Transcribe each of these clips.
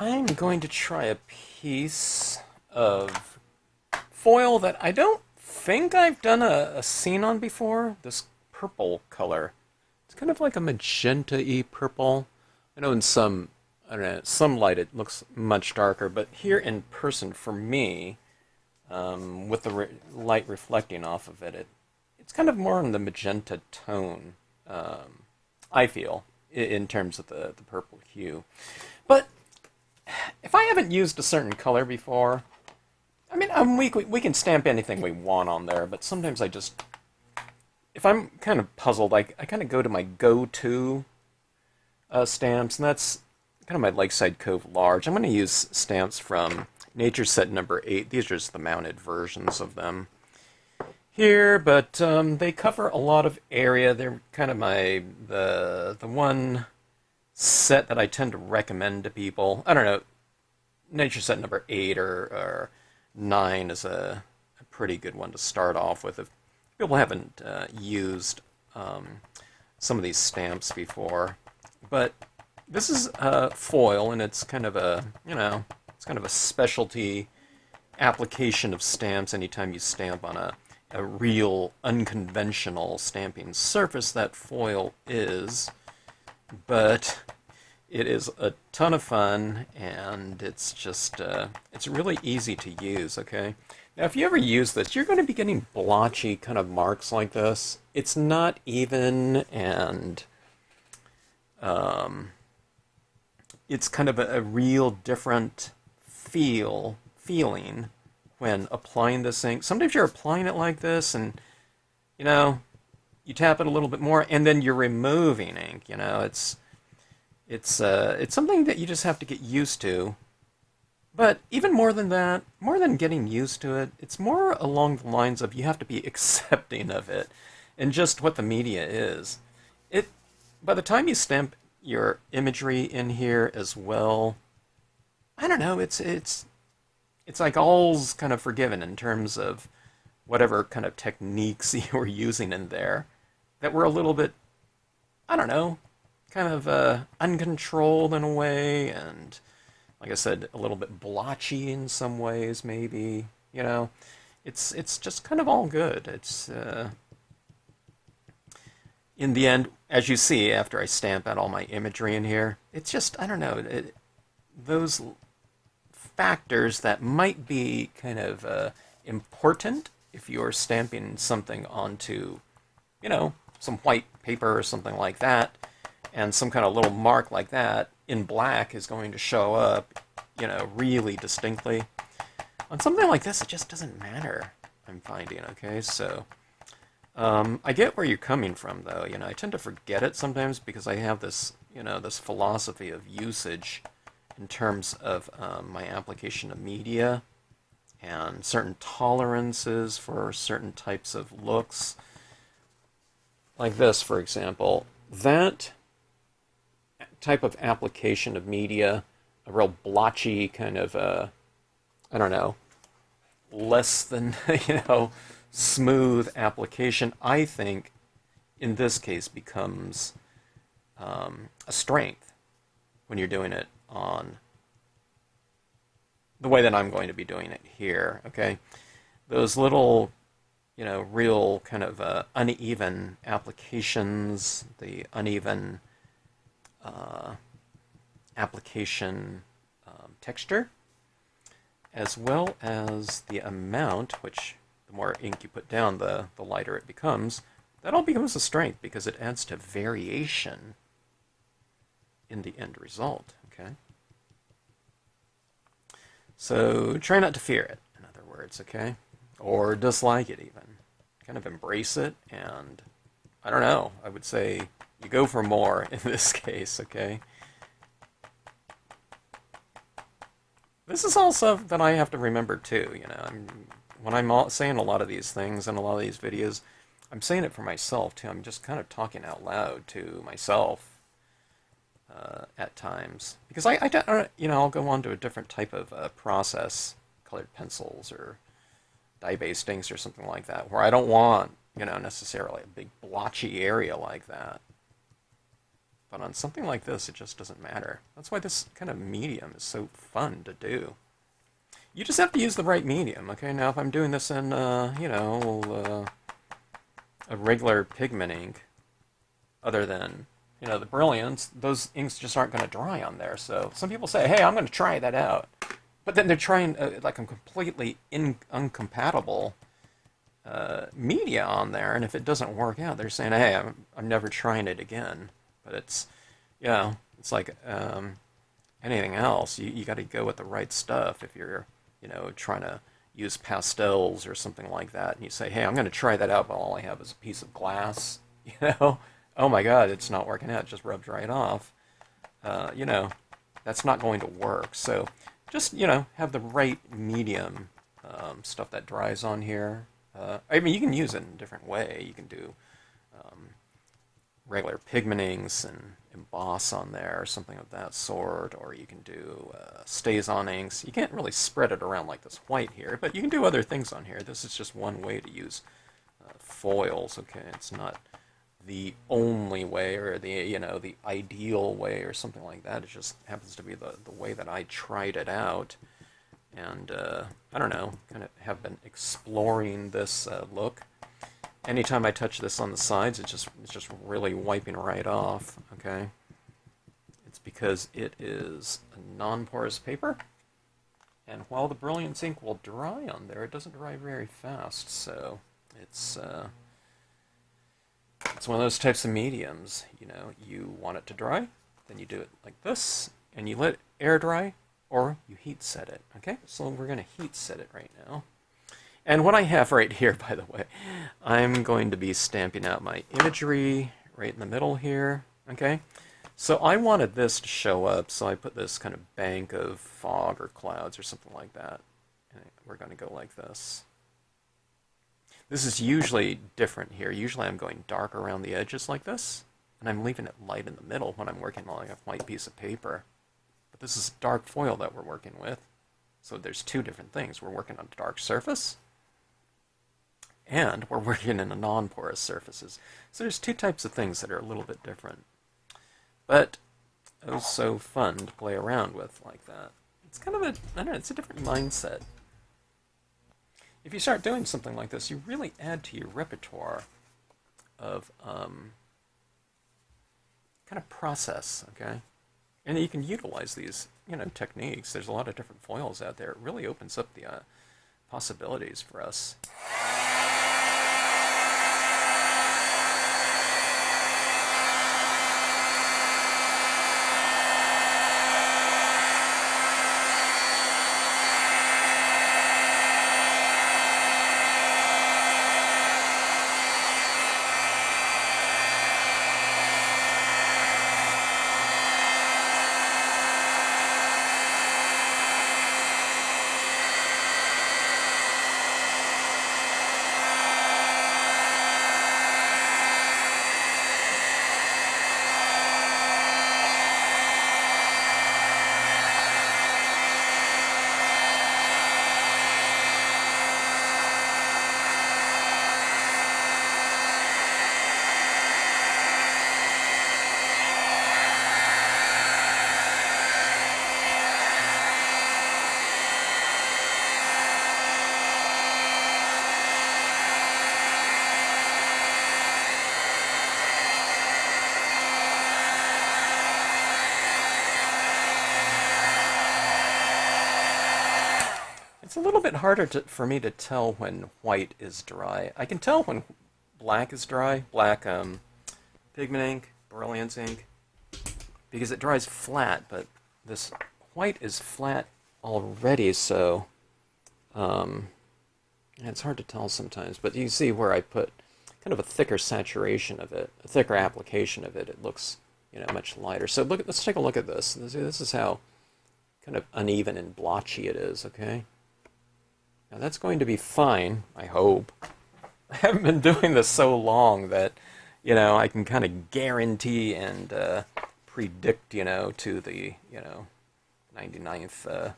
I'm going to try a piece of foil that I don't think I've done a scene on before. This purple color. It's kind of like a magenta-y purple. I know in some, I don't know, some light it looks much darker, but here in person for me, with the light reflecting off of it, it's kind of more in the magenta tone, I feel, in terms of the purple hue. But if I haven't used a certain color before, I mean, we can stamp anything we want on there, but sometimes I just, if I'm kind of puzzled, I kind of go to my go-to stamps, and that's kind of my Lakeside Cove Large. I'm going to use stamps from Nature Set number 8. These are just the mounted versions of them here, but they cover a lot of area. They're kind of the one set that I tend to recommend to people. I don't know, Nature Set number 8 or 9 is a pretty good one to start off with if people haven't used some of these stamps before. But this is foil, and it's kind of a, it's kind of a specialty application of stamps anytime you stamp on a real unconventional stamping surface that foil is. But it is a ton of fun, and it's just, it's really easy to use, okay? Now, if you ever use this, you're going to be getting blotchy kind of marks like this. It's not even, and it's kind of a real different feeling when applying this ink. Sometimes you're applying it like this, and, you tap it a little bit more, and then you're removing ink, it's something that you just have to get used to. But even more than that, more than getting used to it, it's more along the lines of you have to be accepting of it and just what the media is. It by the time you stamp your imagery in here as well, I don't know, it's like all's kind of forgiven in terms of whatever kind of techniques you were using in there that were a little bit, I don't know, kind of uncontrolled in a way, and like I said, a little bit blotchy in some ways, maybe. It's just kind of all good. It's in the end, as you see, after I stamp out all my imagery in here, it's just, I don't know, those factors that might be kind of important if you're stamping something onto, some white paper or something like that, and some kind of little mark like that in black is going to show up, really distinctly. On something like this, it just doesn't matter, I'm finding, okay? So, I get where you're coming from, though. I tend to forget it sometimes because I have this, this philosophy of usage in terms of my application of media and certain tolerances for certain types of looks. Like this, for example. That type of application of media, a real blotchy kind of, I don't know, less than, smooth application, I think, in this case, becomes a strength when you're doing it on the way that I'm going to be doing it here, okay? Those little, real kind of uneven applications, the uneven application texture, as well as the amount, which the more ink you put down, the lighter it becomes, that all becomes a strength because it adds to variation in the end result, okay? So try not to fear it, in other words, okay? Or dislike it even. Kind of embrace it, and I don't know, I would say you go for more in this case, okay? This is all stuff that I have to remember too, when I'm saying a lot of these things in a lot of these videos, I'm saying it for myself too. I'm just kind of talking out loud to myself at times. Because I'll go on to a different type of process, colored pencils or dye-based inks or something like that, where I don't want, necessarily a big blotchy area like that. But on something like this, it just doesn't matter. That's why this kind of medium is so fun to do. You just have to use the right medium, okay? Now, if I'm doing this in, a regular pigment ink, other than, the Brilliance, those inks just aren't going to dry on there. So some people say, hey, I'm going to try that out. But then they're trying, like, a completely uncompatible media on there, and if it doesn't work out, they're saying, hey, I'm never trying it again. But it's, it's like anything else. You got to go with the right stuff if you're, trying to use pastels or something like that, and you say, hey, I'm going to try that out, but all I have is a piece of glass, oh my god, it's not working out, it just rubs right off. That's not going to work. So just, have the right medium stuff that dries on here. I mean, you can use it in a different way. You can do regular pigmentings and emboss on there or something of that sort, or you can do stays-on inks. You can't really spread it around like this white here, but you can do other things on here. This is just one way to use foils, okay? It's not the only way or the ideal way or something like that. It just happens to be the way that I tried it out. And I don't know, kind of have been exploring this look. Anytime I touch this on the sides, it's just really wiping right off, okay? It's because it is a non-porous paper, and while the Brilliance ink will dry on there, it doesn't dry very fast, so it's one of those types of mediums, you want it to dry, then you do it like this, and you let it air dry, or you heat set it, okay? So we're going to heat set it right now. And what I have right here, by the way, I'm going to be stamping out my imagery right in the middle here, okay? So I wanted this to show up, so I put this kind of bank of fog or clouds or something like that. And we're going to go like this. This is usually different here. Usually I'm going dark around the edges like this, and I'm leaving it light in the middle when I'm working on like a white piece of paper. But this is dark foil that we're working with. So there's two different things. We're working on a dark surface, and we're working in a non-porous surfaces. So there's two types of things that are a little bit different. But it was so fun to play around with like that. It's kind of I don't know, it's a different mindset. If you start doing something like this, you really add to your repertoire of kind of process, okay? And you can utilize these, techniques. There's a lot of different foils out there. It really opens up the possibilities for us. It's a little bit harder for me to tell when white is dry. I can tell when black is dry, black pigment ink, Brilliance ink, because it dries flat, but this white is flat already, so it's hard to tell sometimes. But you see where I put kind of a thicker saturation of it, a thicker application of it, it looks much lighter. So let's take a look at this. This is how kind of uneven and blotchy it is, okay? Now that's going to be fine, I hope. I haven't been doing this so long that, I can kind of guarantee and predict, to the, 99th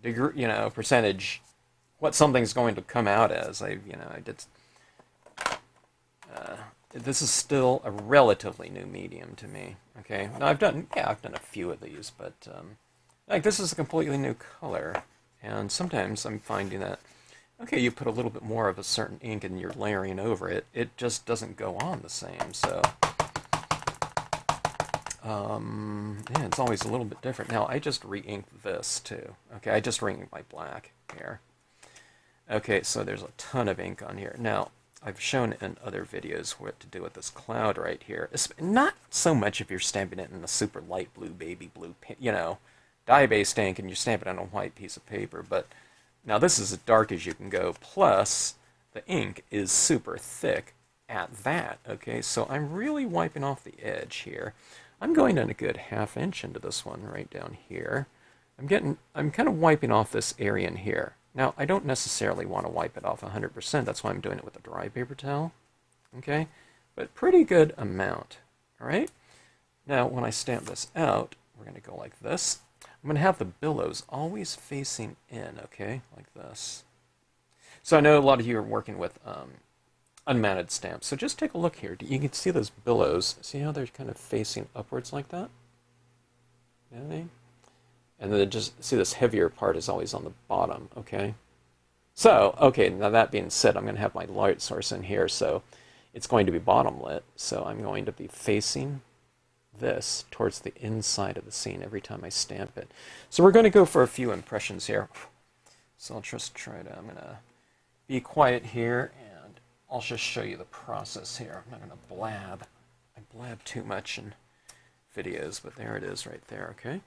degree, percentage what something's going to come out as. I did this is still a relatively new medium to me. Okay, now I've done a few of these, but like this is a completely new color, and sometimes I'm finding that okay, you put a little bit more of a certain ink and you're layering over it, it just doesn't go on the same. So yeah, it's always a little bit different. Now I just re-inked this too. Okay, I just re-inked my black here. Okay, so there's a ton of ink on here. Now, I've shown in other videos what to do with this cloud right here. It's not so much if you're stamping it in a super light blue, baby blue, dye-based ink and you're stamping it on a white piece of paper, but now this is as dark as you can go, plus the ink is super thick at that, okay? So I'm really wiping off the edge here. I'm going in a good ½ inch into this one right down here. I'm kind of wiping off this area in here. Now, I don't necessarily want to wipe it off 100%. That's why I'm doing it with a dry paper towel. Okay? But pretty good amount. All right? Now, when I stamp this out, we're going to go like this. I'm going to have the billows always facing in, okay? Like this. So I know a lot of you are working with unmounted stamps. So just take a look here. You can see those billows. See how they're kind of facing upwards like that? Okay? And then just see this heavier part is always on the bottom, okay? So, okay, now that being said, I'm going to have my light source in here, so it's going to be bottom lit. So I'm going to be facing this towards the inside of the scene every time I stamp it. So we're going to go for a few impressions here. So I'll just I'm going to be quiet here, and I'll just show you the process here. I'm not going to blab. I blab too much in videos, but there it is right there, okay?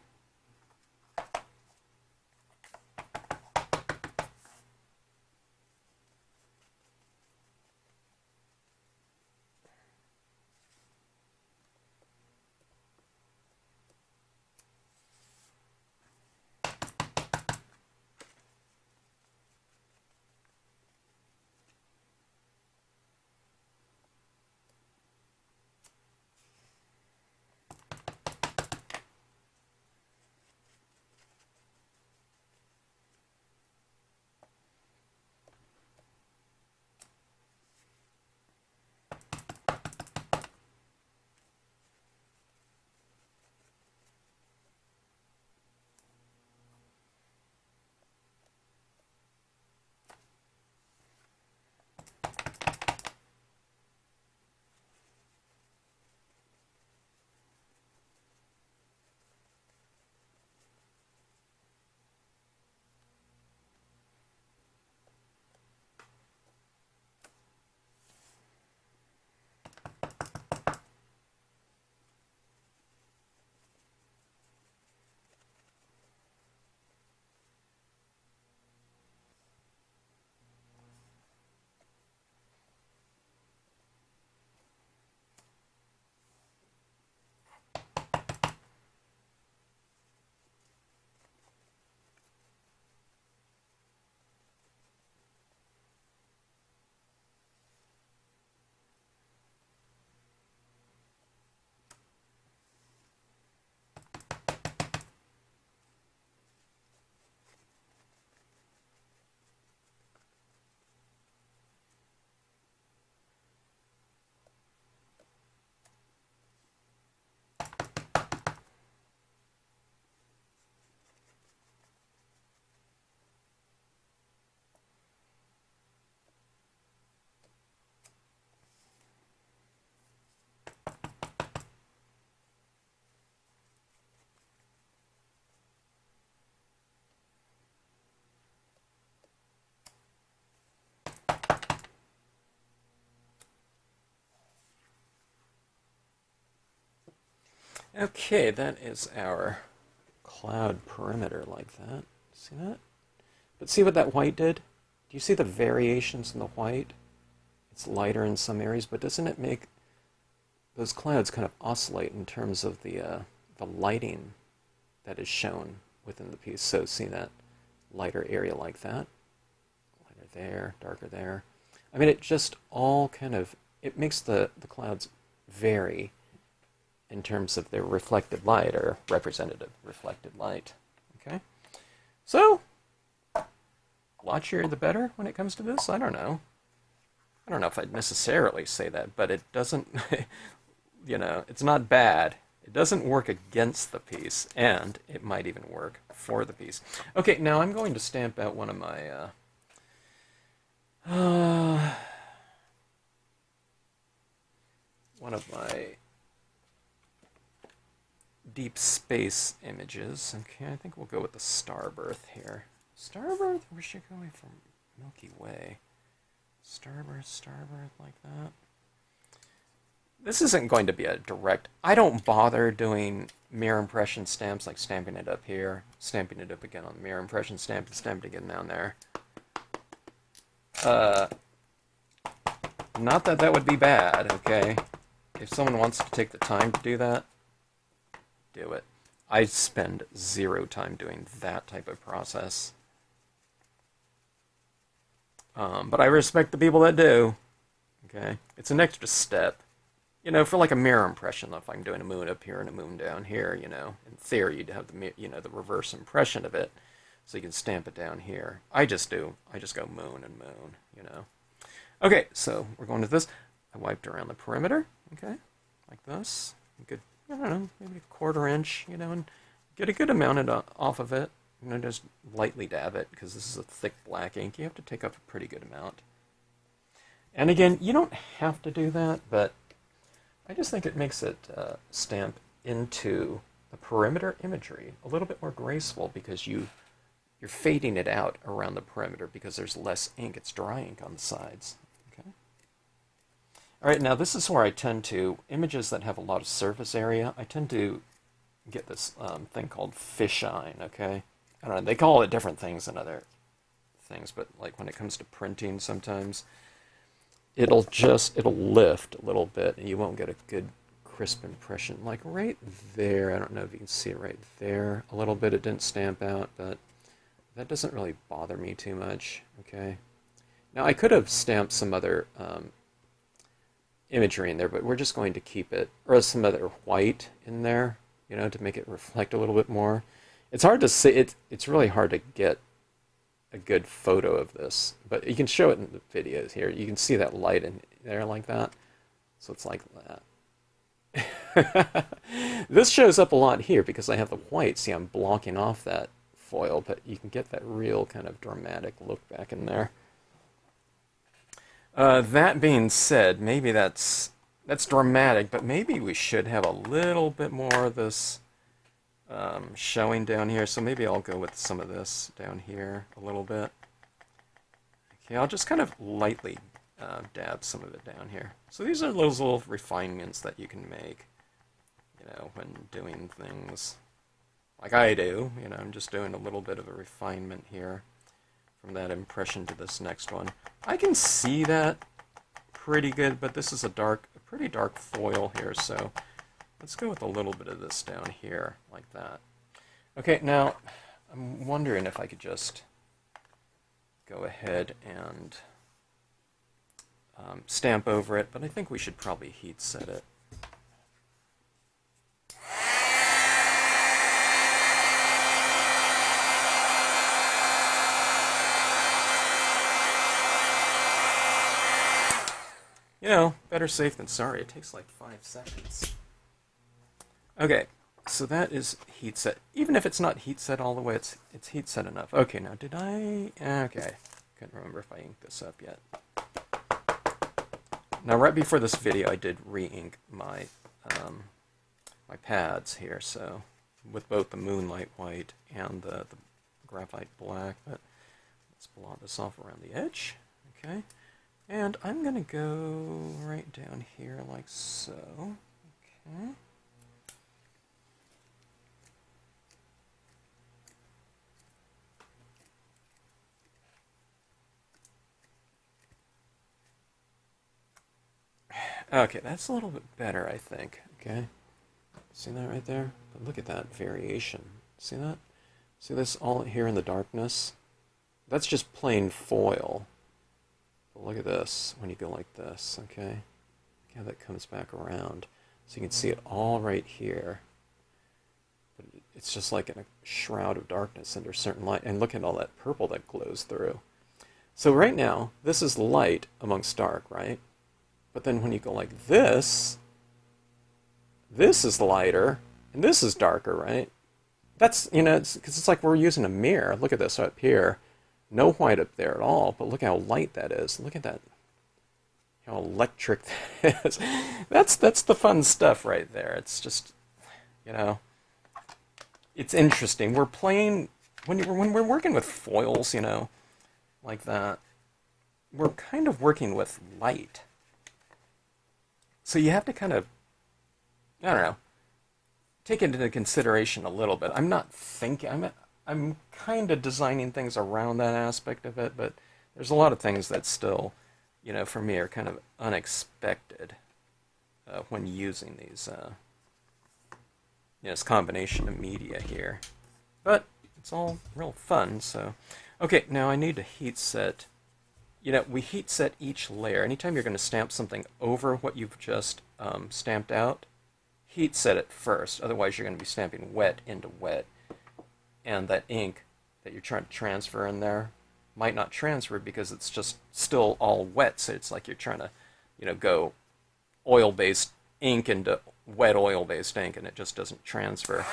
Okay, that is our cloud perimeter like that. See that? But see what that white did? Do you see the variations in the white? It's lighter in some areas, but doesn't it make those clouds kind of oscillate in terms of the lighting that is shown within the piece? So see that lighter area like that? Lighter there, darker there. I mean, it just all kind of, it makes the clouds vary in terms of their reflected light or representative reflected light. Okay? So, blotchier the better when it comes to this? I don't know. I don't know if I'd necessarily say that, but it doesn't, you know, it's not bad. It doesn't work against the piece, and it might even work for the piece. Okay, now I'm going to stamp out one of my one of my deep space images. Okay, I think we'll go with the Starbirth here. Starbirth? Where's she going from? Milky Way. Starbirth like that. This isn't going to be a direct... I don't bother doing mirror impression stamps, like stamping it up here, stamping it up again on the mirror impression stamp, and stamping it again down there. Not that that would be bad, okay? If someone wants to take the time to do that, do it. I spend 0 time doing that type of process. But I respect the people that do. Okay? It's an extra step. You know, for like a mirror impression, if I'm doing a moon up here and a moon down here, you know, in theory you'd have the, you know, the reverse impression of it, so you can stamp it down here. I just go moon and moon, you know. Okay, so we're going to this. I wiped around the perimeter, okay, like this. Good, I don't know, maybe a 1/4 inch, you know, and get a good amount off of it. You know, just lightly dab it, because this is a thick black ink. You have to take off a pretty good amount. And again, you don't have to do that, but I just think it makes it stamp into the perimeter imagery a little bit more graceful, because you're fading it out around the perimeter because there's less ink. It's dry ink on the sides. Okay. All right, now this is where I tend to, images that have a lot of surface area, I tend to get this thing called fisheye, okay? I don't know, they call it different things than other things, but like when it comes to printing sometimes, it'll lift a little bit and you won't get a good crisp impression. Like right there, I don't know if you can see it right there a little bit, it didn't stamp out, but that doesn't really bother me too much, okay? Now I could have stamped some other imagery in there, but we're just going to keep it, or some other white in there, you know, to make it reflect a little bit more. It's hard to see, it's really hard to get a good photo of this, but you can show it in the videos here. You can see that light in there like that, so it's like that. This shows up a lot here because I have the white. See, I'm blocking off that foil, but you can get that real kind of dramatic look back in there. That being said, maybe that's dramatic, but maybe we should have a little bit more of this showing down here. So maybe I'll go with some of this down here a little bit. Okay, I'll just kind of lightly dab some of it down here. So these are those little refinements that you can make, you know, when doing things like I do. You know, I'm just doing a little bit of a refinement here from that impression to this next one. I can see that pretty good, but this is a pretty dark foil here, so let's go with a little bit of this down here, like that. Okay, now I'm wondering if I could just go ahead and stamp over it, but I think we should probably heat set it. You know, better safe than sorry. It takes like 5 seconds. Okay, so that is heat set. Even if it's not heat set all the way, it's heat set enough. Okay, now did I... Okay, couldn't remember if I inked this up yet. Now right before this video, I did re-ink my my pads here, so with both the Moonlight White and the Graphite Black. But let's blot this off around the edge. Okay. And I'm going to go right down here like so. Okay. Okay, that's a little bit better, I think. Okay. See that right there? But look at that variation. See that? See this all here in the darkness? That's just plain foil. Look at this when you go like this, okay? Look how that comes back around. So you can see it all right here. But it's just like in a shroud of darkness under certain light. And look at all that purple that glows through. So right now, this is light amongst dark, right? But then when you go like this is lighter, and this is darker, right? That's, because it's like we're using a mirror. Look at this up here. No white up there at all, but look how light that is. Look at that, how electric that is. That's the fun stuff right there. It's just, you know, it's interesting. We're playing, when we're working with foils, like that, we're kind of working with light. So you have to kind of, I don't know, take it into consideration a little bit. I'm not thinking, I'm kind of designing things around that aspect of it, but there's a lot of things that still, for me are kind of unexpected when using these, this combination of media here. But it's all real fun, so. Okay, now I need to heat set. We heat set each layer. Anytime you're going to stamp something over what you've just stamped out, heat set it first. Otherwise, you're going to be stamping wet into wet. And that ink that you're trying to transfer in there might not transfer because it's just still all wet. So it's like you're trying to, go oil-based ink into wet oil-based ink, and it just doesn't transfer.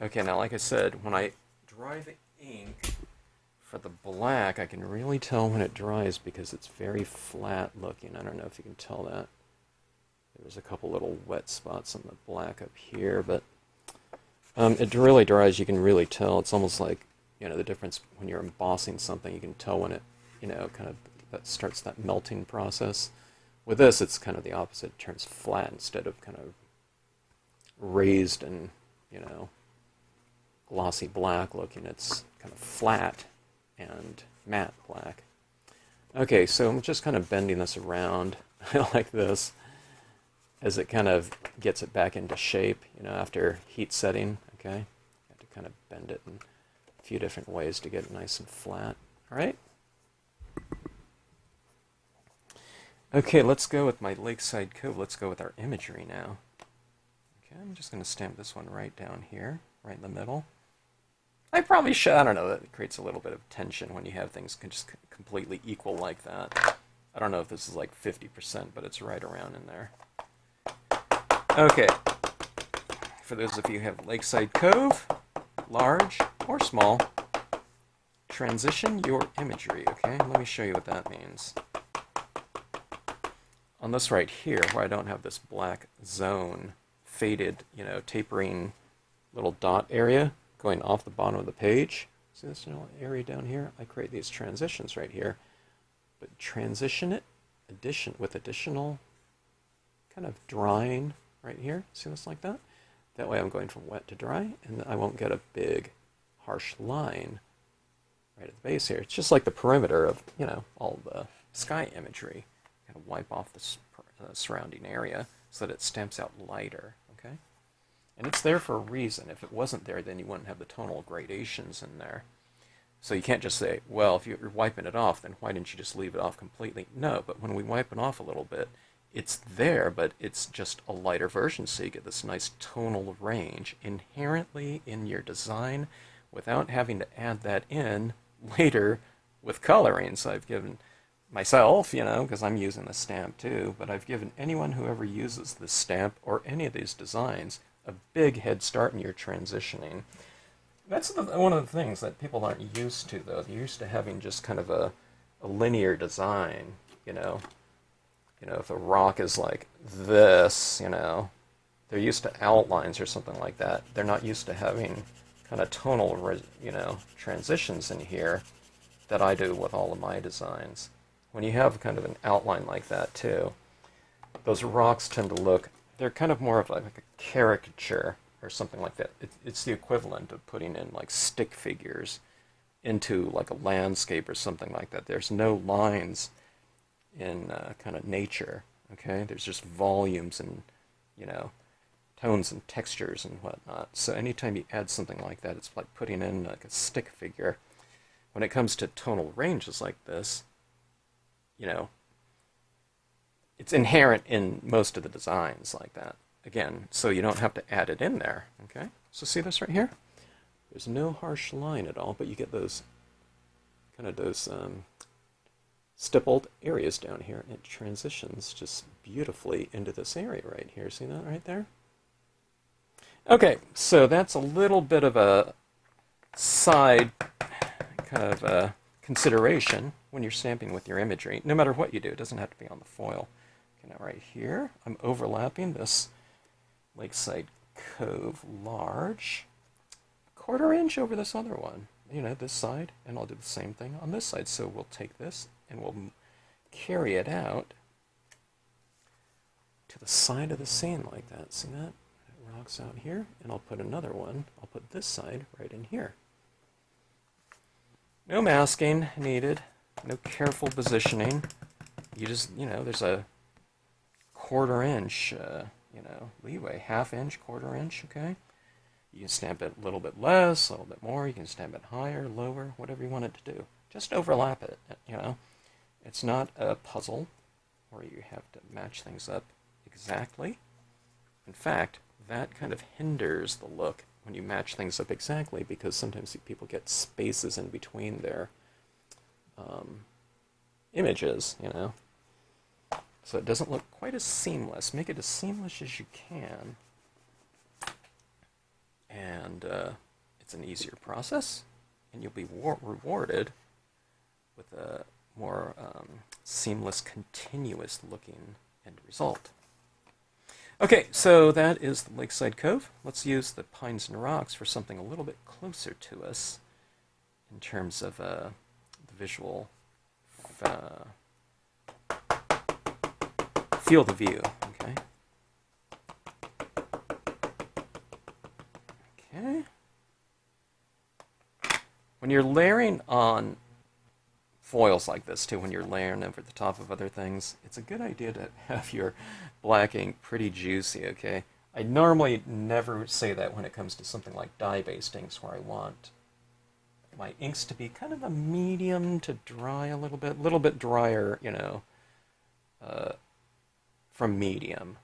Okay, now like I said, when I dry the ink for the black, I can really tell when it dries because it's very flat looking. I don't know if you can tell that. There's a couple little wet spots on the black up here, but it really dries. You can really tell. It's almost like, the difference when you're embossing something. You can tell when it, kind of that starts that melting process. With this, it's kind of the opposite. It turns flat instead of kind of raised and, glossy black looking. It's kind of flat and matte black. Okay, so I'm just kind of bending this around like this as it kind of gets it back into shape, after heat setting. Okay, you have to kind of bend it in a few different ways to get it nice and flat. All right. Okay, let's go with my Lakeside Cove. Let's go with our imagery now. Okay, I'm just going to stamp this one right down here, right in the middle. I probably should, I don't know, that creates a little bit of tension when you have things just completely equal like that. I don't know if this is like 50%, but it's right around in there. Okay, for those of you who have Lakeside Cove, large or small, transition your imagery, okay? Let me show you what that means. On this right here, where I don't have this black zone, faded, tapering little dot area going off the bottom of the page. See this little area down here? I create these transitions right here, but transition it with additional kind of drying right here. See this like that? That way I'm going from wet to dry, and I won't get a big, harsh line right at the base here. It's just like the perimeter of, all the sky imagery. Kind of wipe off the surrounding area so that it stamps out lighter, okay? And it's there for a reason. If it wasn't there, then you wouldn't have the tonal gradations in there. So you can't just say, well, if you're wiping it off, then why didn't you just leave it off completely? No, but when we wipe it off a little bit, it's there, but it's just a lighter version, so you get this nice tonal range inherently in your design without having to add that in later with coloring. So I've given myself, because I'm using the stamp too, but I've given anyone who ever uses this stamp or any of these designs a big head start in your transitioning. That's one of the things that people aren't used to, though. They're used to having just kind of a linear design, if a rock is like this, they're used to outlines or something like that. They're not used to having kind of tonal, transitions in here that I do with all of my designs. When you have kind of an outline like that, too, those rocks tend to look, they're kind of more of like a caricature or something like that. It's the equivalent of putting in like stick figures into like a landscape or something like that. There's no lines in kind of nature, okay? There's just volumes and, you know, tones and textures and whatnot. So anytime you add something like that, it's like putting in like a stick figure. When it comes to tonal ranges like this, you know, it's inherent in most of the designs like that. Again, so you don't have to add it in there, okay? So see this right here? There's no harsh line at all, but you get those kind of those stippled areas down here, and it transitions just beautifully into this area right here. See that right there? Okay, so that's a little bit of a side kind of consideration when you're stamping with your imagery. No matter what you do, it doesn't have to be on the foil. Okay, now right here, I'm overlapping this Lakeside Cove large, 1/4 inch over this other one. You know, this side, and I'll do the same thing on this side. So we'll take this and we'll carry it out to the side of the scene like that. See that? It rocks out here, and I'll put another one. I'll put this side right in here. No masking needed, no careful positioning. You just, you know, there's a 1/4 inch, you know, leeway, 1/2 inch, 1/4 inch, okay? You can stamp it a little bit less, a little bit more. You can stamp it higher, lower, whatever you want it to do. Just overlap it, you know. It's not a puzzle where you have to match things up exactly. In fact, that kind of hinders the look when you match things up exactly, because sometimes people get spaces in between their images, you know. So it doesn't look quite as seamless. Make it as seamless as you can. And it's an easier process, and you'll be rewarded with a more seamless, continuous looking end result. Okay, so that is the Lakeside Cove. Let's use the Pines and Rocks for something a little bit closer to us in terms of the visual field of view. Okay. Okay. When you're layering on foils like this too, when you're layering over the top of other things, it's a good idea to have your black ink pretty juicy, okay? I normally never say that when it comes to something like dye-based inks, where I want my inks to be kind of a medium to dry a little bit drier, you know, from medium.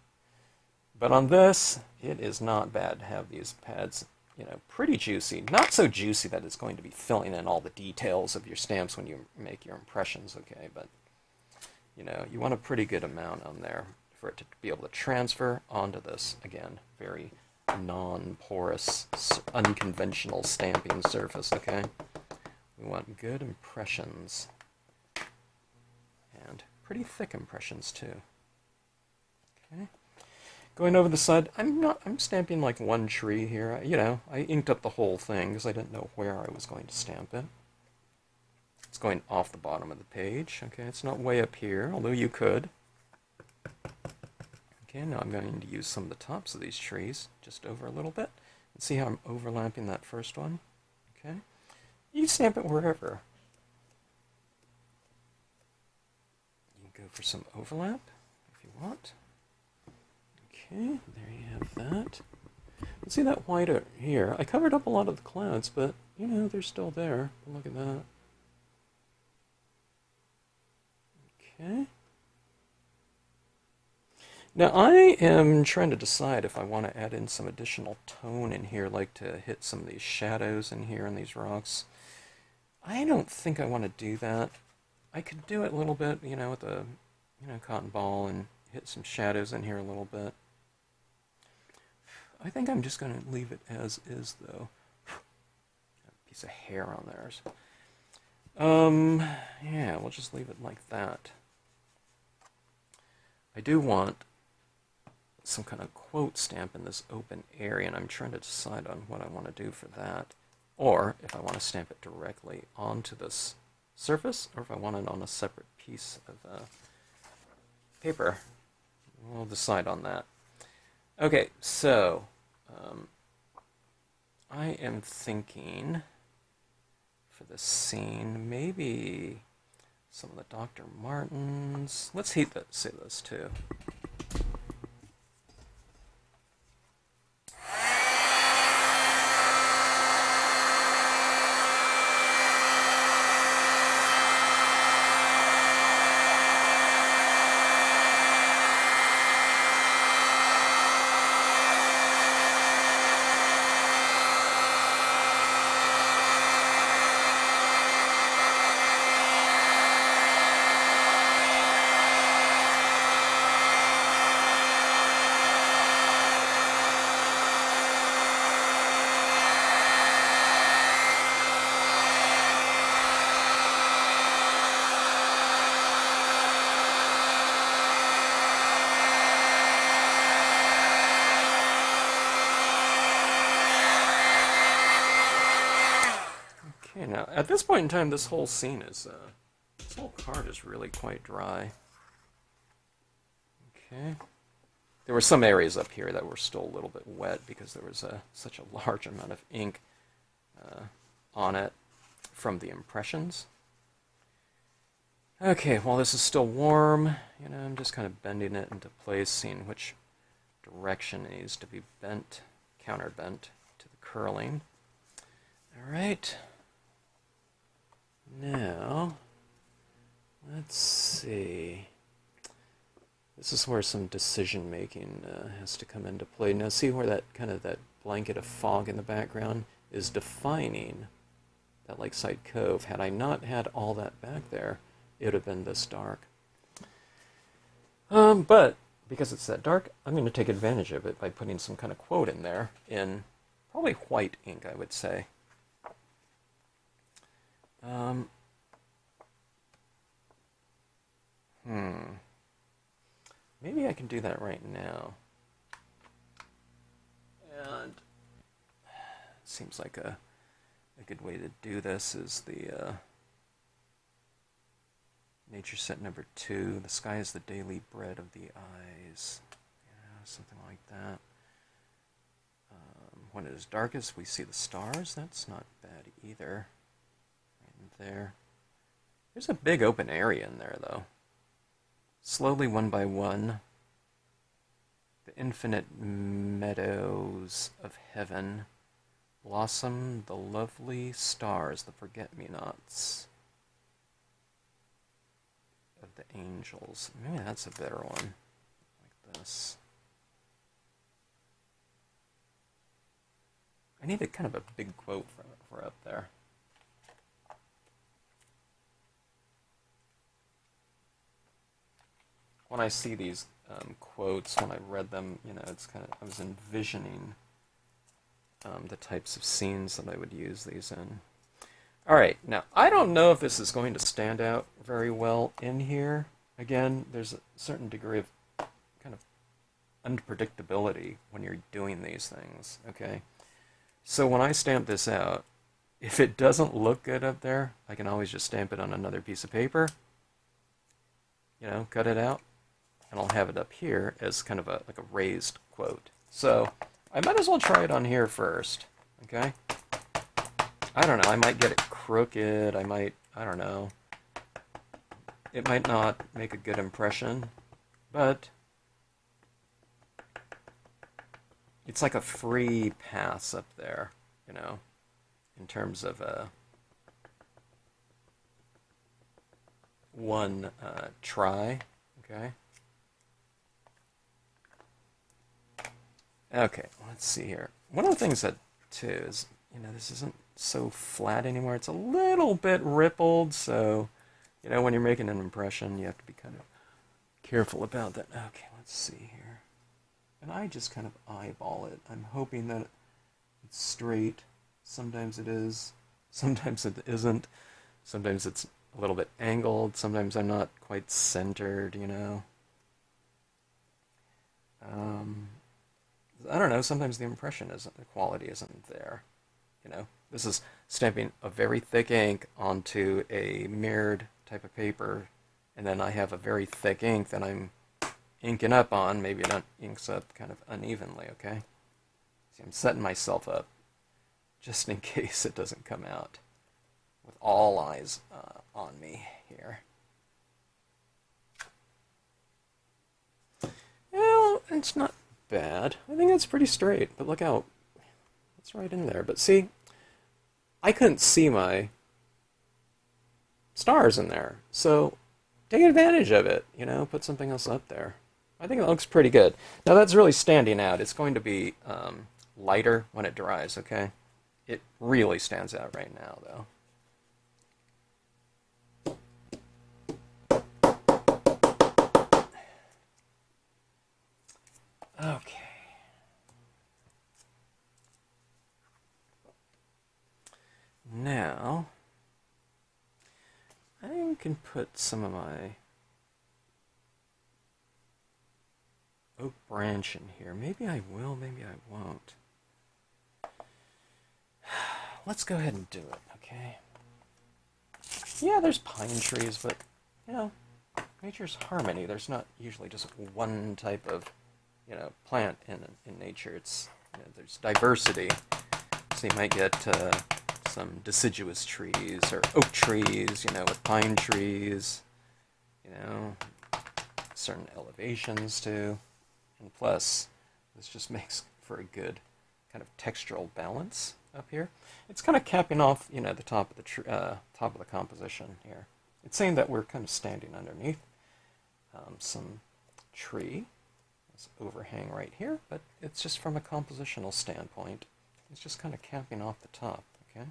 But on this, it is not bad to have these pads, you know, pretty juicy. Not so juicy that it's going to be filling in all the details of your stamps when you make your impressions, okay? But, you know, you want a pretty good amount on there for it to be able to transfer onto this, again, very non-porous, unconventional stamping surface, okay? We want good impressions. And pretty thick impressions, too. Okay. Going over the side, I'm stamping like one tree here. You know, I inked up the whole thing because I didn't know where I was going to stamp it. It's going off the bottom of the page. Okay, it's not way up here, although you could. Okay, now I'm going to use some of the tops of these trees just over a little bit. And see how I'm overlapping that first one? Okay. You can stamp it wherever. You can go for some overlap if you want. Okay, there you have that. Let's see that white here. I covered up a lot of the clouds, but, you know, they're still there. Look at that. Okay. Now, I am trying to decide if I want to add in some additional tone in here, like to hit some of these shadows in here in these rocks. I don't think I want to do that. I could do it a little bit, you know, with a, you know, cotton ball and hit some shadows in here a little bit. I think I'm just going to leave it as is, though. A piece of hair on there. Yeah, we'll just leave it like that. I do want some kind of quote stamp in this open area, and I'm trying to decide on what I want to do for that. Or if I want to stamp it directly onto this surface, or if I want it on a separate piece of paper. We'll decide on that. Okay, so I am thinking for this scene. Maybe some of the Dr. Martens. Let's see this too. Okay, now at this point in time, this whole scene is, this whole card is really quite dry. Okay. There were some areas up here that were still a little bit wet because there was such a large amount of ink on it from the impressions. Okay, while this is still warm, I'm just kind of bending it into place, seeing which direction it needs to be bent, counterbent to the curling. All right. Now, let's see. This is where some decision making has to come into play. Now, see where that blanket of fog in the background is defining that lakeside cove. Had I not had all that back there, it would have been this dark. But because it's that dark, I'm going to take advantage of it by putting some kind of quote in there in probably white ink, I would say. Maybe I can do that right now. And it seems like a good way to do this is the nature set number 2. The sky is the daily bread of the eyes. Something like that. When it is darkest, we see the stars. That's not bad either. Right there. There's a big open area in there, though. Slowly, one by one, the infinite meadows of heaven blossom the lovely stars, the forget-me-nots of the angels. Maybe that's a better one, like this. I need a kind of a big quote for up there. When I see these quotes, when I read them, it's kind of, I was envisioning the types of scenes that I would use these in. All right, now, I don't know if this is going to stand out very well in here. Again, there's a certain degree of kind of unpredictability when you're doing these things, okay? So when I stamp this out, if it doesn't look good up there, I can always just stamp it on another piece of paper, cut it out, and I'll have it up here as kind of like a raised quote. So I might as well try it on here first, okay? I don't know, I might get it crooked, I don't know. It might not make a good impression, but it's like a free pass up there, in terms of one try, okay? Okay, let's see here. One of the things that, too, is, this isn't so flat anymore. It's a little bit rippled, so, when you're making an impression, you have to be kind of careful about that. Okay, let's see here. And I just kind of eyeball it. I'm hoping that it's straight. Sometimes it is. Sometimes it isn't. Sometimes it's a little bit angled. Sometimes I'm not quite centered, I don't know, sometimes the the quality isn't there, This is stamping a very thick ink onto a mirrored type of paper, and then I have a very thick ink that I'm inking up on. Maybe it inks up kind of unevenly, okay? See, I'm setting myself up just in case it doesn't come out with all eyes on me here. Well, it's not bad. I think it's pretty straight, but look out. It's right in there. But see, I couldn't see my stars in there. So take advantage of it, you know, put something else up there. I think it looks pretty good. Now that's really standing out. It's going to be lighter when it dries, okay? It really stands out right now, though. Okay. Now, I can put some of my oak branch in here. Maybe I will, maybe I won't. Let's go ahead and do it, okay? Yeah, there's pine trees, but, you know, nature's harmony. There's not usually just one type of, you know, plant in nature. It's, you know, there's diversity. So you might get some deciduous trees or oak trees, you know, with pine trees, you know, certain elevations too. And plus, this just makes for a good kind of textural balance up here. It's kind of capping off, you know, the top of the composition here. It's saying that we're kind of standing underneath some tree, this overhang right here, but it's just from a compositional standpoint. It's just kind of capping off the top, okay?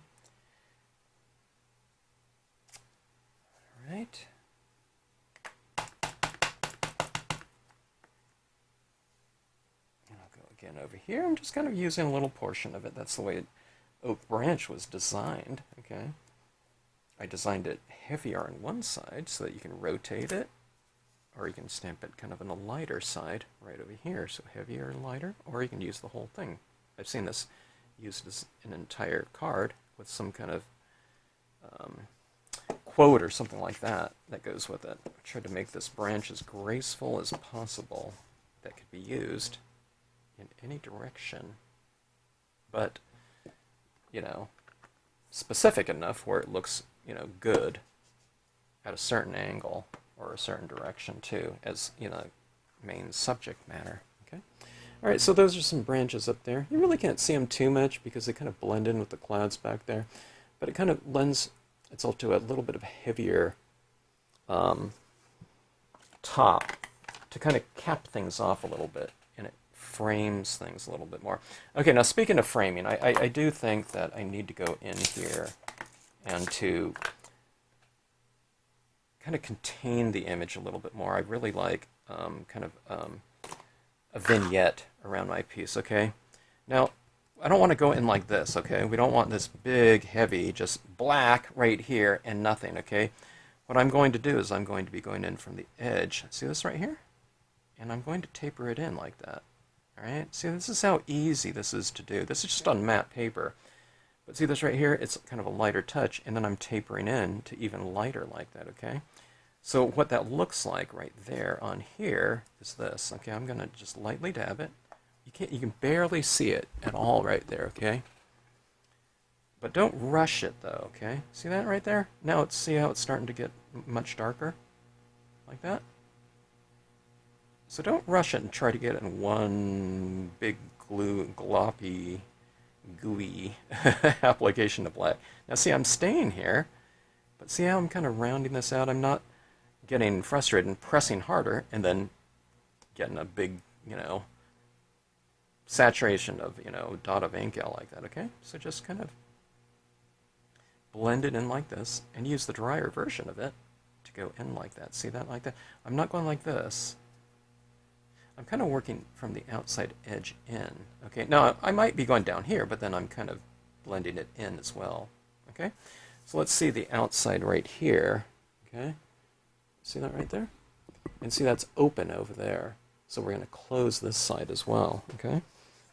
All right. And I'll go again over here. I'm just kind of using a little portion of it. That's the way oak branch was designed, okay? I designed it heavier on one side so that you can rotate it, or you can stamp it kind of on the lighter side right over here, so heavier and lighter, or you can use the whole thing. I've seen this used as an entire card with some kind of quote or something like that that goes with it. I tried to make this branch as graceful as possible that could be used in any direction, but, you know, specific enough where it looks, you know, good at a certain angle or a certain direction too, as, you know, main subject matter. Okay. All right, so those are some branches up there. You really can't see them too much because they kind of blend in with the clouds back there, but it kind of lends itself to a little bit of a heavier top to kind of cap things off a little bit, and it frames things a little bit more. Okay, now speaking of framing, I do think that I need to go in here and to kind of contain the image a little bit more. I really like kind of a vignette around my piece, okay? Now, I don't want to go in like this, okay? We don't want this big, heavy, just black right here and nothing, okay? What I'm going to do is I'm going to be going in from the edge. See this right here? And I'm going to taper it in like that, all right? See, this is how easy this is to do. This is just on matte paper. But see this right here? It's kind of a lighter touch, and then I'm tapering in to even lighter like that, okay? So what that looks like right there on here is this, okay? I'm going to just lightly dab it. You can barely see it at all right there, okay? But don't rush it though, okay? See that right there? Now see how it's starting to get much darker? Like that? So don't rush it and try to get it in one big gloppy, gooey application of black. Now see, I'm staying here, but see how I'm kind of rounding this out? I'm not getting frustrated and pressing harder and then getting a big, you know, saturation of, you know, dot of ink out like that, okay? So just kind of blend it in like this and use the drier version of it to go in like that. See that like that? I'm not going like this. I'm kind of working from the outside edge in, okay? Now, I might be going down here, but then I'm kind of blending it in as well, okay? So let's see the outside right here, okay? See that right there? And see that's open over there. So we're going to close this side as well, okay?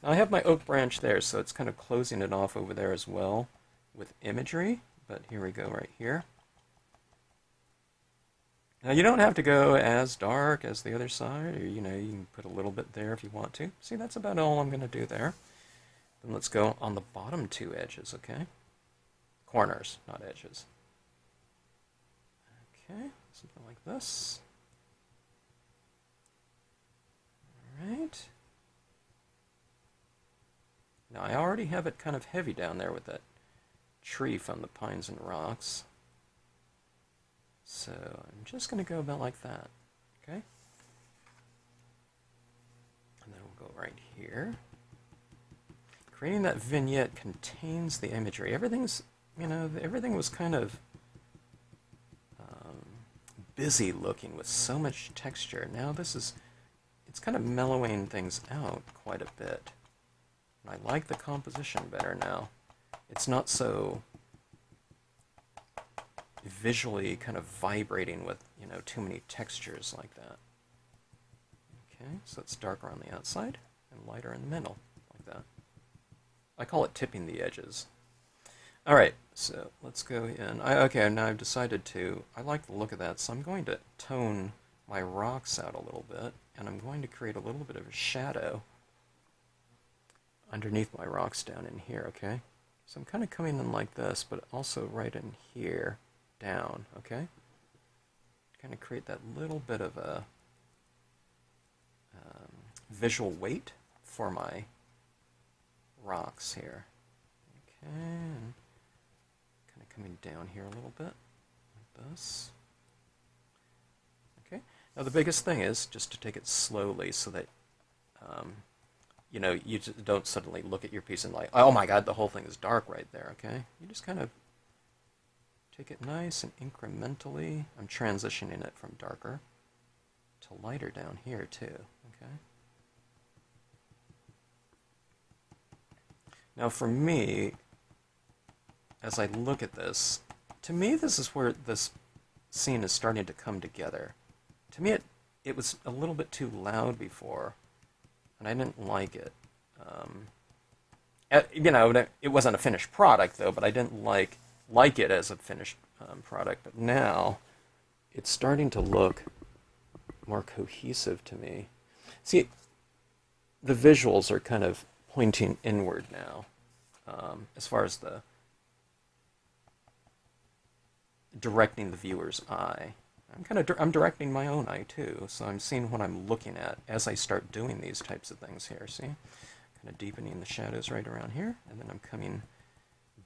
Now I have my oak branch there, so it's kind of closing it off over there as well with imagery, but here we go right here. Now you don't have to go as dark as the other side, or, you know, you can put a little bit there if you want to. See, that's about all I'm going to do there. Then let's go on the bottom two edges, okay? Corners, not edges. Okay, something like this. All right. Now I already have it kind of heavy down there with that tree from the pines and rocks. So I'm just going to go about like that. Okay? And then we'll go right here. Creating that vignette contains the imagery. Everything's, everything was kind of busy looking with so much texture. Now it's kind of mellowing things out quite a bit. And I like the composition better now. It's not so visually kind of vibrating with, too many textures like that. Okay, so it's darker on the outside and lighter in the middle, like that. I call it tipping the edges. All right, so let's go in. Okay, now I've decided I like the look of that, so I'm going to tone my rocks out a little bit, and I'm going to create a little bit of a shadow underneath my rocks down in here, okay? So I'm kind of coming in like this, but also right in here, down, okay? Kind of create that little bit of a visual weight for my rocks here. Okay, and kind of coming down here a little bit, like this. Okay, now the biggest thing is just to take it slowly so that you just don't suddenly look at your piece and like, oh my god, the whole thing is dark right there, okay? You just kind of take it nice and incrementally. I'm transitioning it from darker to lighter down here too, okay? Now for me, as I look at this, to me this is where this scene is starting to come together. To me it was a little bit too loud before, and I didn't like it. It wasn't a finished product though, but I didn't like it as a finished product. But now it's starting to look more cohesive to me. See, the visuals are kind of pointing inward now, as far as the directing the viewer's eye. I'm directing my own eye too, so I'm seeing what I'm looking at as I start doing these types of things here. See, kind of deepening the shadows right around here, and then I'm coming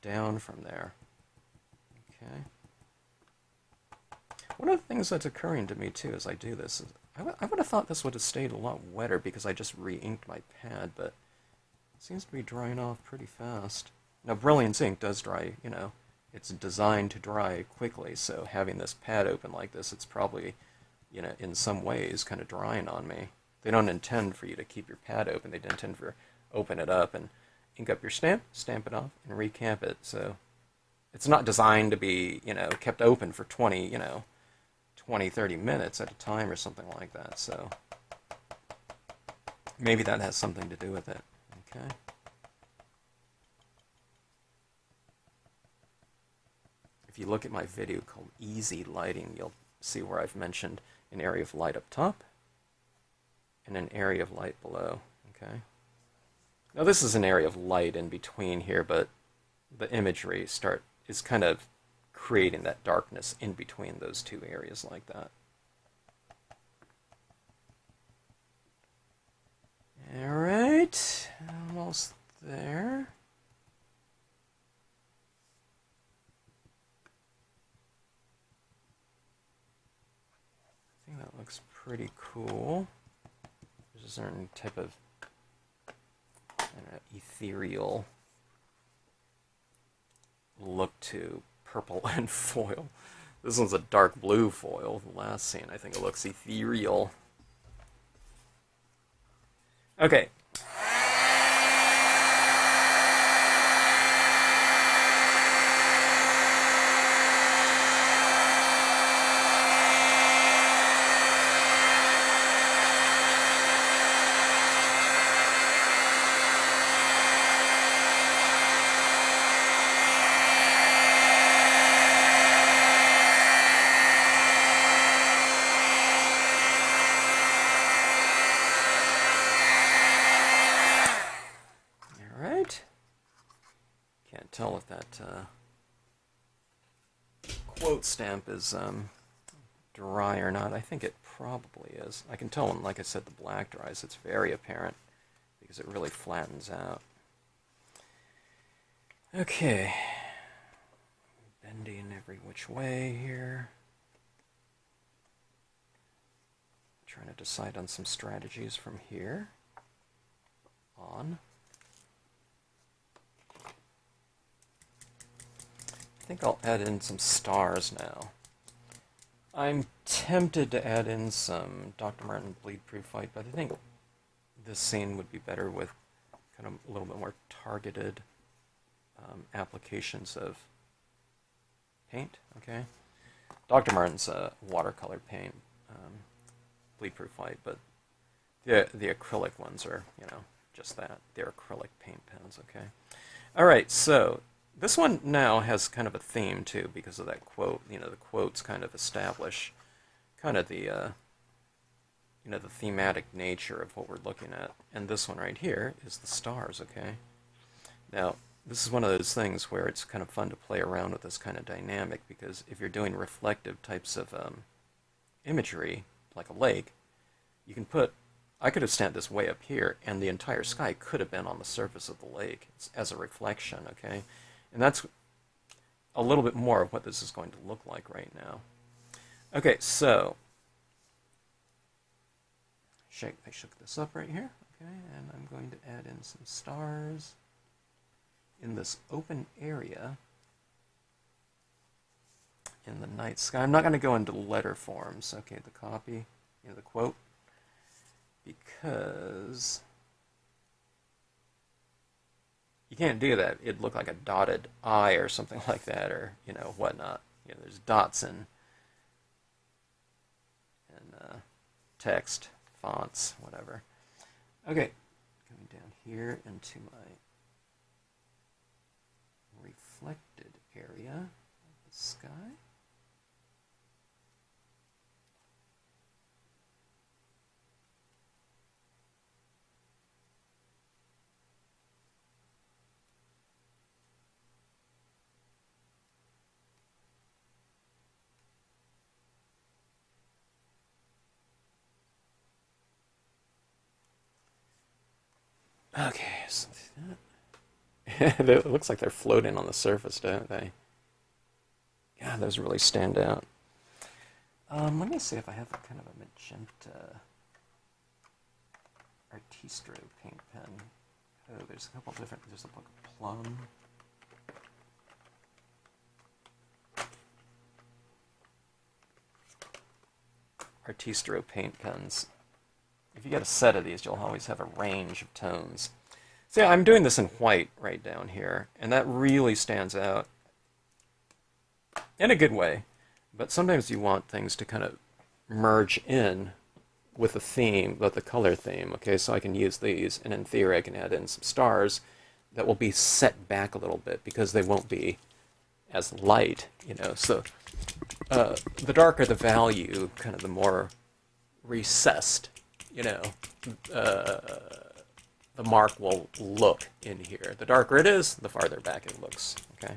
down from there. Okay. One of the things that's occurring to me too as I do this is I would have thought this would have stayed a lot wetter because I just re-inked my pad, but it seems to be drying off pretty fast. Now, Brilliance ink does dry, it's designed to dry quickly, so having this pad open like this, it's probably, in some ways kind of drying on me. They don't intend for you to keep your pad open. They intend for open it up and ink up your stamp it off, and recap it. So it's not designed to be, kept open for 20, 30 minutes at a time or something like that. So maybe that has something to do with it. Okay. If you look at my video called Easy Lighting, you'll see where I've mentioned an area of light up top and an area of light below. Okay. Now this is an area of light in between here, but the imagery is kind of creating that darkness in between those two areas like that. All right, almost there. I think that looks pretty cool. There's a certain type of ethereal look to purple and foil. This one's a dark blue foil. The last scene, I think it looks ethereal. Okay. Tell if that quote stamp is dry or not. I think it probably is. I can tell when, like I said, the black dries. It's very apparent because it really flattens out. Okay. Bending every which way here. Trying to decide on some strategies from here on. I think I'll add in some stars now. I'm tempted to add in some Dr. Martin bleed-proof white, but I think this scene would be better with kind of a little bit more targeted applications of paint. Okay, Dr. Martin's watercolor paint, bleed-proof white, but the acrylic ones are, you know, just that. They're acrylic paint pens. Okay, all right, so this one now has kind of a theme too because of that quote. You know, the quotes kind of establish kind of the you know, the thematic nature of what we're looking at. And this one right here is the stars. Okay, now this is one of those things where it's kind of fun to play around with this kind of dynamic, because if you're doing reflective types of imagery, like a lake, you can put, I could have stamped this way up here, and the entire sky could have been on the surface of the lake as a reflection, okay? And that's a little bit more of what this is going to look like right now. Okay, so, I shook this up right here, okay, and I'm going to add in some stars in this open area in the night sky. I'm not going to go into letter forms, okay, the copy, you know, the quote, because you can't do that. It'd look like a dotted I or something like that, or, you know, whatnot. You know, there's dots in text, fonts, whatever. Okay, coming down here into my reflected area of the sky. Okay, so it looks like they're floating on the surface, don't they? God, those really stand out. Let me see if I have a kind of a magenta Artistro paint pen. Oh, there's a couple different, there's a book of plum. Artistro paint pens. If you get a set of these, you'll always have a range of tones. So yeah, I'm doing this in white right down here, and that really stands out in a good way. But sometimes you want things to kind of merge in with the theme, with the color theme. Okay, so I can use these, and in theory I can add in some stars that will be set back a little bit because they won't be as light, you know. So the darker the value, kind of the more recessed, you know, the mark will look in here. The darker it is, the farther back it looks, okay?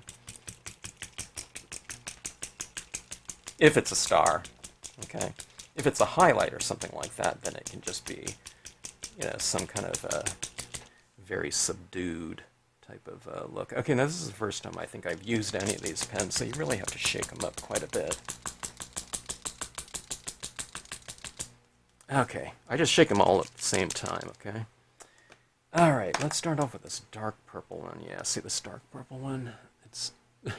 If it's a star, okay? If it's a highlight or something like that, then it can just be, you know, some kind of very subdued type of look. Okay, now this is the first time I think I've used any of these pens, so you really have to shake them up quite a bit. Okay, I just shake them all at the same time, okay? Alright, let's start off with this dark purple one. Yeah, see this dark purple one? It's,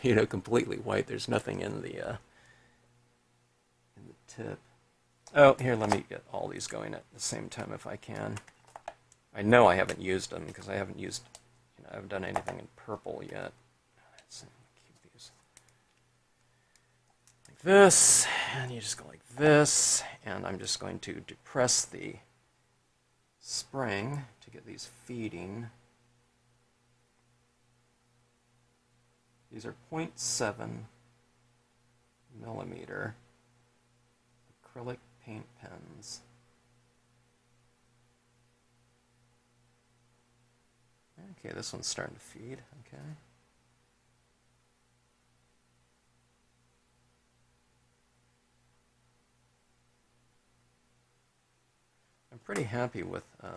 you know, completely white. There's nothing in the tip. Oh, here, let me get all these going at the same time if I can. I know I haven't used them because I haven't used, you know, I haven't done anything in purple yet. Let's see, keep these like this, and you just go like this, and I'm just going to depress the spring to get these feeding. These are 0.7 millimeter acrylic paint pens. Okay, this one's starting to feed, okay. pretty happy with the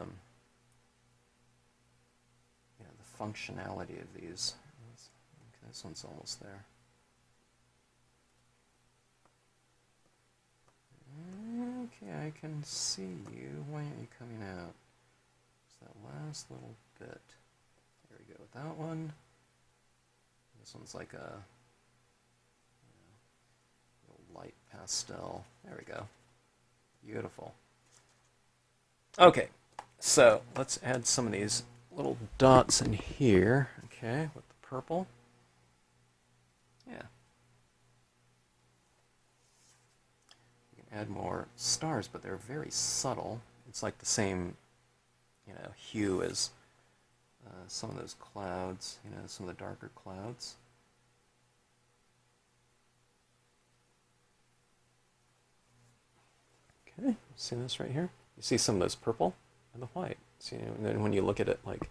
functionality of these. Okay, this one's almost there. Okay, I can see you. Why aren't you coming out? It's that last little bit. There we go with that one. This one's like a light pastel. There we go. Beautiful. Okay, so let's add some of these little dots in here. Okay, with the purple. Yeah. You can add more stars, but they're very subtle. It's like the same, hue as some of those clouds, some of the darker clouds. Okay, see this right here? You see some of those purple and the white. See, and then when you look at it like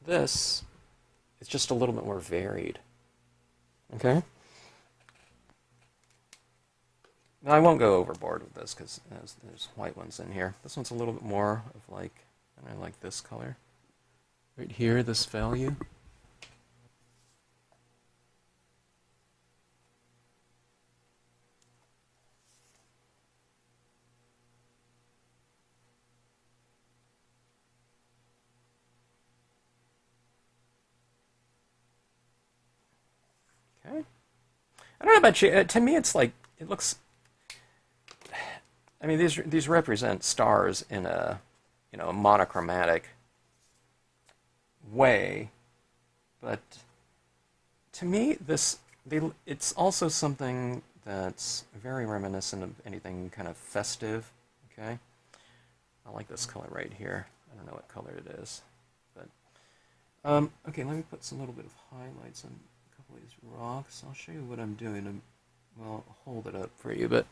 this, it's just a little bit more varied. Okay? Now I won't go overboard with this because there's white ones in here. This one's a little bit more of like, and I like this color. Right here, this value. Okay. I don't know about you. To me, it's like it looks. I mean, these represent stars in a a monochromatic way, but to me, it's also something that's very reminiscent of anything kind of festive. Okay, I like this color right here. I don't know what color it is, but okay. Let me put some little bit of highlights on a couple of these rocks. I'll show you what I'm doing. Well, I'll hold it up for you, but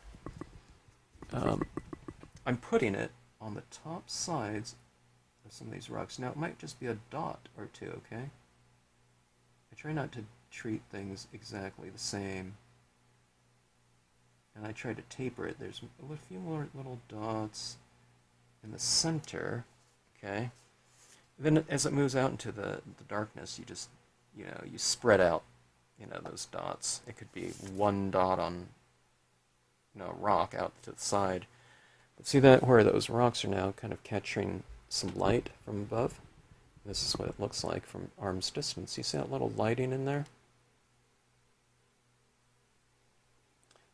I'm putting it on the top sides of some of these rocks. Now, it might just be a dot or two, okay? I try not to treat things exactly the same. And I try to taper it. There's a few more little dots in the center, okay? Then as it moves out into the darkness, you just, you spread out, those dots. It could be one dot on, a rock out to the side. But see that where those rocks are now kind of catching some light from above? This is what it looks like from arm's distance. You see that little lighting in there?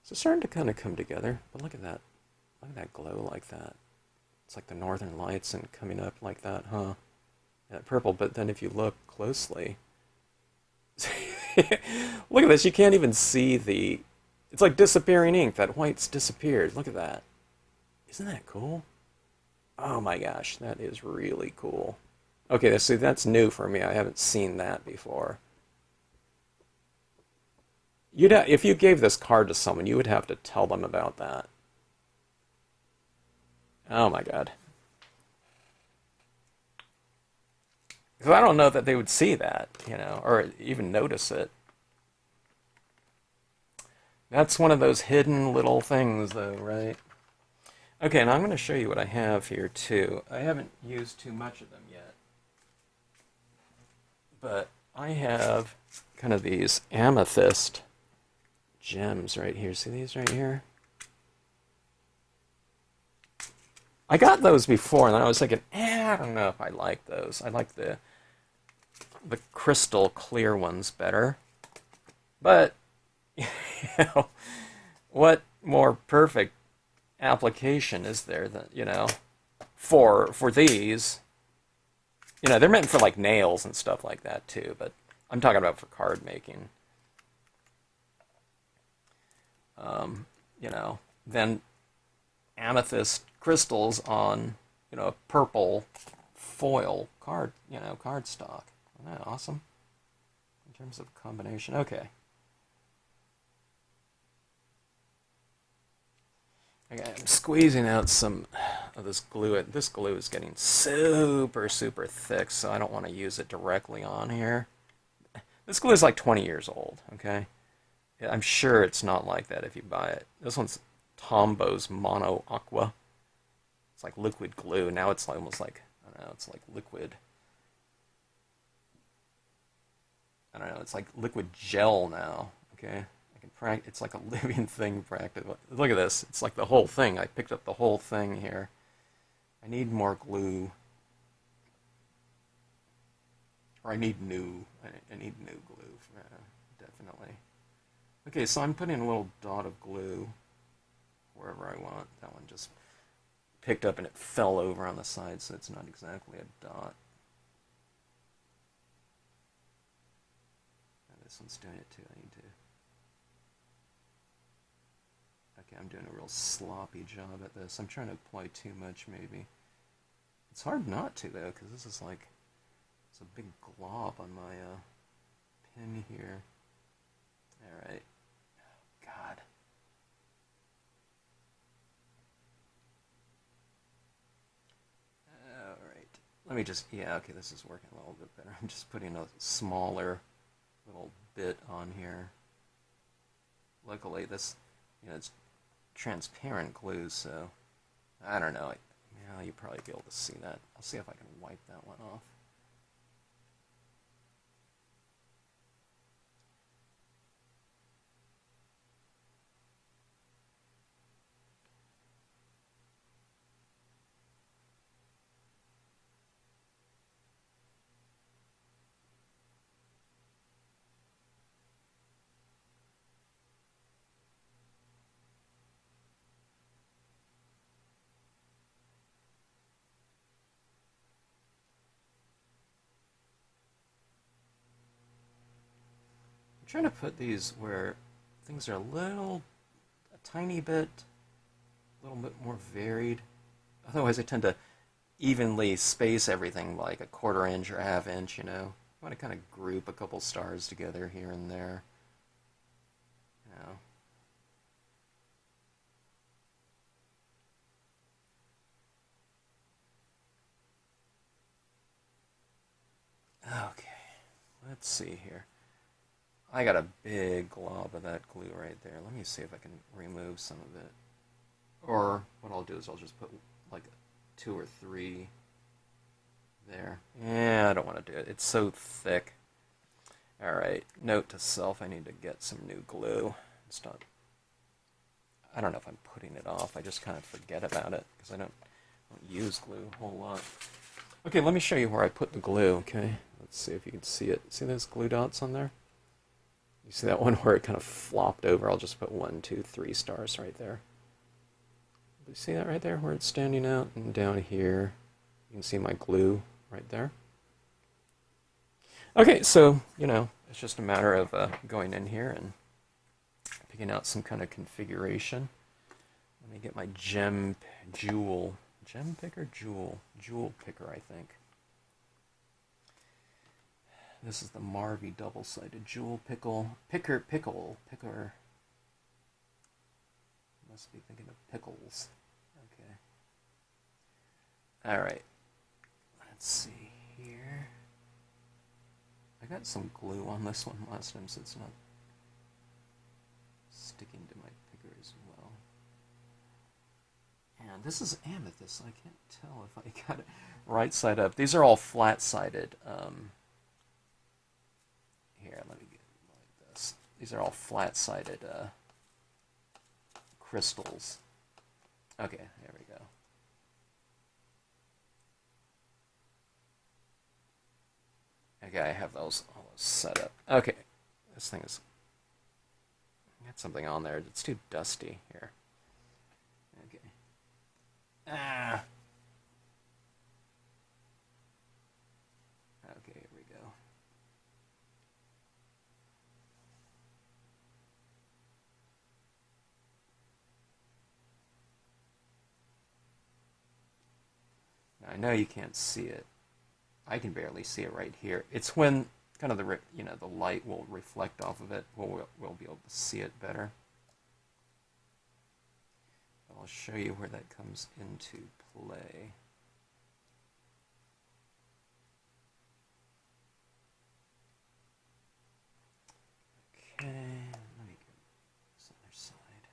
So it's starting to kind of come together. But look at that. Look at that glow like that. It's like the northern lights and coming up like that, huh? That purple. But then if you look closely, look at this. You can't even see the... It's like disappearing ink. That white's disappeared. Look at that. Isn't that cool? Oh my gosh, that is really cool. Okay, see, that's new for me. I haven't seen that before. If you gave this card to someone, you would have to tell them about that. Oh my god. Because I don't know that they would see that, or even notice it. That's one of those hidden little things, though, right? Okay, and I'm going to show you what I have here, too. I haven't used too much of them yet. But I have kind of these amethyst gems right here. See these right here? I got those before, and I was thinking, I don't know if I like those. I like the crystal clear ones better. But, what more perfect application is there that, for these? They're meant for like nails and stuff like that too, but I'm talking about for card making. Then amethyst crystals on, a purple foil card, cardstock. Isn't that awesome? In terms of combination. Okay. Okay, I'm squeezing out some of this glue. This glue is getting super, super thick, so I don't want to use it directly on here. This glue is like 20 years old, okay? I'm sure it's not like that if you buy it. This one's Tombo's Mono Aqua. It's like liquid glue. Now it's almost like, I don't know, it's like liquid. I don't know, it's like liquid gel now. Okay? It's like a living thing practically. Look at this. It's like the whole thing. I picked up the whole thing here. I need more glue. Or I need new. I need new glue. Definitely. Okay, so I'm putting a little dot of glue wherever I want. That one just picked up and it fell over on the side, so it's not exactly a dot. And this one's doing it too. I need to. Okay, I'm doing a real sloppy job at this. I'm trying to apply too much, maybe. It's hard not to, though, because this is like, it's a big glob on my pin here. Alright. God. Alright. Let me just, yeah, okay, this is working a little bit better. I'm just putting a smaller little bit on here. Luckily, this, it's transparent glue, so I don't know. Yeah, you'll probably be able to see that. I'll see if I can wipe that one off. I'm trying to put these where things are a tiny bit, a little bit more varied. Otherwise, I tend to evenly space everything like a 1/4 inch or 1/2 inch, I want to kind of group a couple stars together here and there. Okay, let's see here. I got a big glob of that glue right there. Let me see if I can remove some of it. Or what I'll do is I'll just put like 2 or 3 there. Yeah, I don't want to do it. It's so thick. Alright, note to self, I need to get some new glue. I don't know if I'm putting it off. I just kind of forget about it because I don't use glue a whole lot. Okay, let me show you where I put the glue, okay? Let's see if you can see it. See those glue dots on there? You see that one where it kind of flopped over? I'll just put 1, 2, 3 stars right there. You see that right there where it's standing out? And down here, you can see my glue right there. Okay, so, it's just a matter of going in here and picking out some kind of configuration. Let me get my gem picker, jewel picker, I think. This is the Marvy double-sided jewel picker. Must be thinking of pickles. Okay. All right. Let's see here. I got some glue on this one last time, so it's not sticking to my picker as well. And this is amethyst, so I can't tell if I got it right side up. These are all flat-sided. Here, let me get it like this. These are all flat-sided crystals. Okay, there we go. Okay, I have all those set up. Okay, this thing is... got something on there. It's too dusty here. Okay. Ah! Okay, here we go. Now, I know you can't see it. I can barely see it right here. It's when kind of the light will reflect off of it. We'll be able to see it better. I'll show you where that comes into play. Okay, let me get this other side.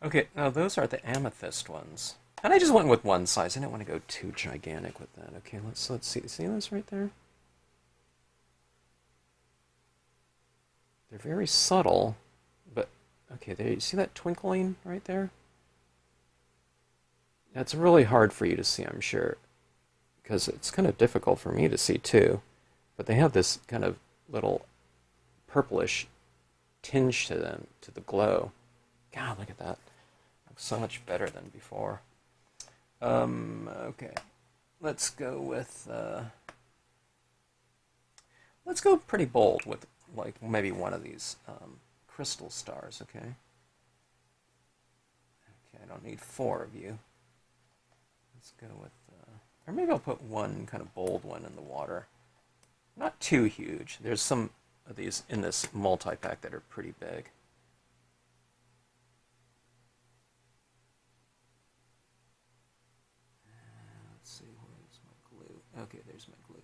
Okay, now those are the amethyst ones. And I just went with one size. I didn't want to go too gigantic with that. Okay, let's see. See those right there? They're very subtle, but okay, there you see that twinkling right there? That's really hard for you to see, I'm sure, because it's kind of difficult for me to see too. But they have this kind of little purplish tinge to them, to the glow. God, look at that. Looks so much better than before. Okay. Let's go pretty bold with like maybe one of these crystal stars, okay? Okay, I don't need four of you. Let's go with, or maybe I'll put one kind of bold one in the water. Not too huge. There's some of these in this multi-pack that are pretty big. Let's see, where's my glue? Okay, there's my glue.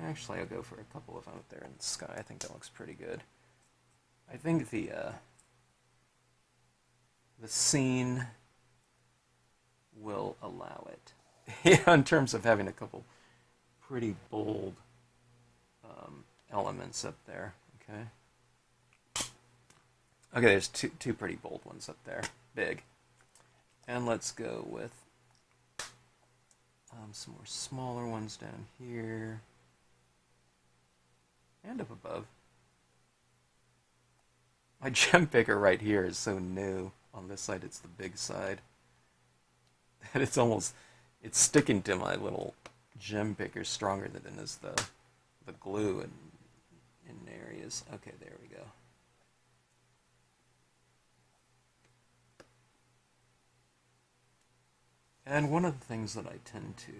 Actually, I'll go for a couple of them out there in the sky. I think that looks pretty good. I think the scene will allow it. Yeah, in terms of having a couple pretty bold elements up there. Okay. Okay, there's two pretty bold ones up there, big. And let's go with some more smaller ones down here and up above. My gem picker right here is so new. On this side, it's the big side. And it's sticking to my little gem picker stronger than it is the glue in areas. Okay, there we go. And one of the things that I tend to